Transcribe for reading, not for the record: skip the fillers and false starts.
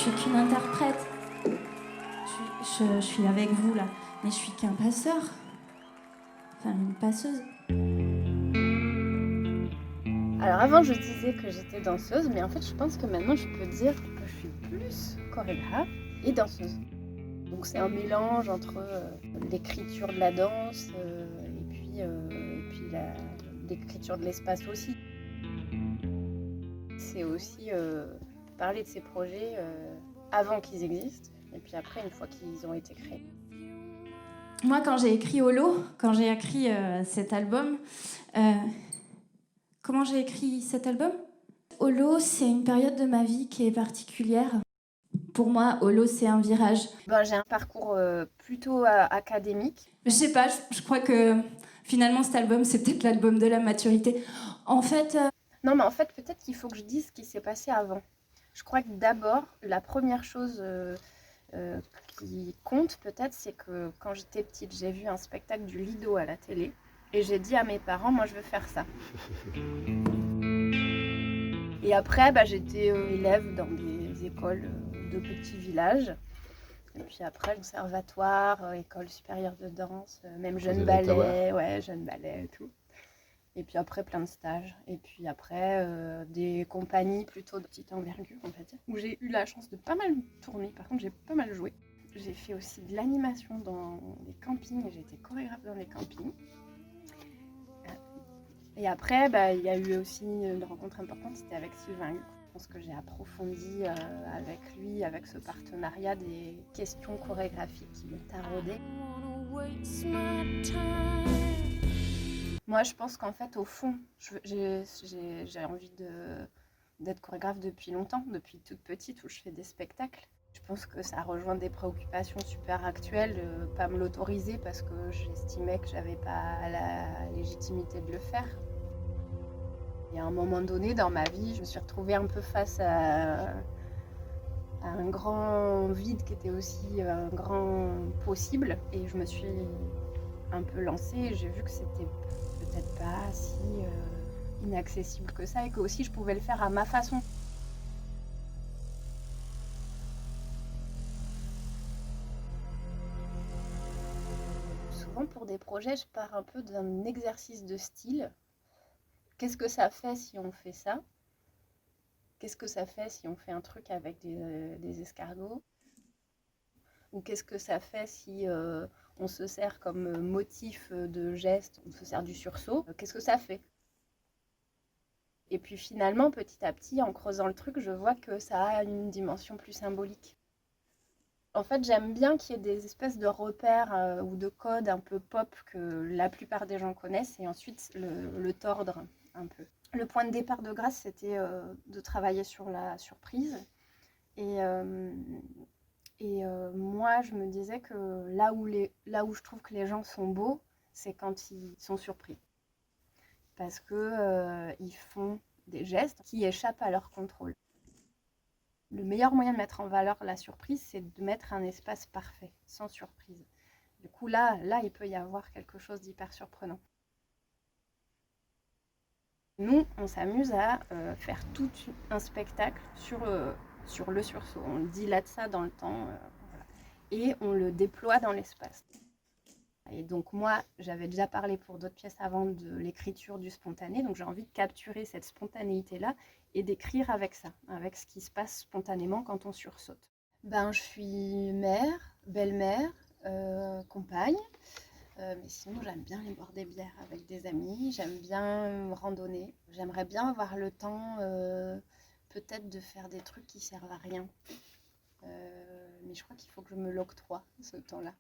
suis qu'une interprète. Je suis avec vous là, mais je suis qu'un passeur. Enfin, une passeuse. Alors avant, je disais que j'étais danseuse, mais en fait, je pense que maintenant, je peux dire que je suis plus chorégraphe et danseuse. Donc c'est un mélange entre l'écriture de la danse et puis l'écriture de l'espace aussi. C'est aussi parler de ces projets avant qu'ils existent et puis après, une fois qu'ils ont été créés. Moi, quand j'ai écrit Holo, quand j'ai écrit cet album, comment j'ai écrit cet album ? Holo, c'est une période de ma vie qui est particulière. Pour moi, Holo, c'est un virage. J'ai un parcours plutôt académique. Je sais pas, je crois que finalement cet album, c'est peut-être l'album de la maturité. En fait... Non, mais en fait, peut-être qu'il faut que je dise ce qui s'est passé avant. Je crois que d'abord, la première chose qui compte peut-être, c'est que quand j'étais petite, j'ai vu un spectacle du Lido à la télé et j'ai dit à mes parents, moi je veux faire ça. Et après, j'étais élève dans des écoles de petits villages. Et puis après, conservatoire, école supérieure de danse, même jeune ballet, jeune ballet et tout. Et puis après, plein de stages. Et puis après, des compagnies plutôt de petite envergure, on va dire, où j'ai eu la chance de pas mal tourner. Par contre, j'ai pas mal joué. J'ai fait aussi de l'animation dans les campings. J'ai été chorégraphe dans les campings. Et après, il y a eu aussi une rencontre importante, c'était avec Sylvain Huc. Je pense que j'ai approfondi avec lui, avec ce partenariat, des questions chorégraphiques qui me taraudaient. Moi, je pense qu'en fait, au fond, j'ai envie d'être chorégraphe depuis longtemps, depuis toute petite, où je fais des spectacles. Je pense que ça rejoint des préoccupations super actuelles, pas me l'autoriser parce que j'estimais que j'avais pas la légitimité de le faire. Et à un moment donné dans ma vie, je me suis retrouvée un peu face à un grand vide qui était aussi un grand possible. Et je me suis un peu lancée et j'ai vu que c'était peut-être pas si inaccessible que ça et que aussi je pouvais le faire à ma façon. Souvent pour des projets, je pars un peu d'un exercice de style. Qu'est-ce que ça fait si on fait ça ? Qu'est-ce que ça fait si on fait un truc avec des escargots ? Ou qu'est-ce que ça fait si on se sert comme motif de geste, on se sert du sursaut ? Qu'est-ce que ça fait ? Et puis finalement, petit à petit, en creusant le truc, je vois que ça a une dimension plus symbolique. En fait, j'aime bien qu'il y ait des espèces de repères ou de codes un peu pop que la plupart des gens connaissent et ensuite le tordre un peu. Le point de départ de Grâce, c'était de travailler sur la surprise. Et moi, je me disais que là où je trouve que les gens sont beaux, c'est quand ils sont surpris. Parce que ils font des gestes qui échappent à leur contrôle. Le meilleur moyen de mettre en valeur la surprise, c'est de mettre un espace parfait, sans surprise. Du coup, là, il peut y avoir quelque chose d'hyper surprenant. Nous, on s'amuse à faire tout un spectacle sur le sursaut. On dilate ça dans le temps voilà. Et on le déploie dans l'espace. Et donc moi, j'avais déjà parlé pour d'autres pièces avant de l'écriture du spontané, donc j'ai envie de capturer cette spontanéité-là et d'écrire avec ça, avec ce qui se passe spontanément quand on sursaute. Je suis mère, belle-mère, compagne, mais sinon j'aime bien aller boire des bières avec des amis, j'aime bien randonner, j'aimerais bien avoir le temps peut-être de faire des trucs qui servent à rien, mais je crois qu'il faut que je me l'octroie ce temps-là.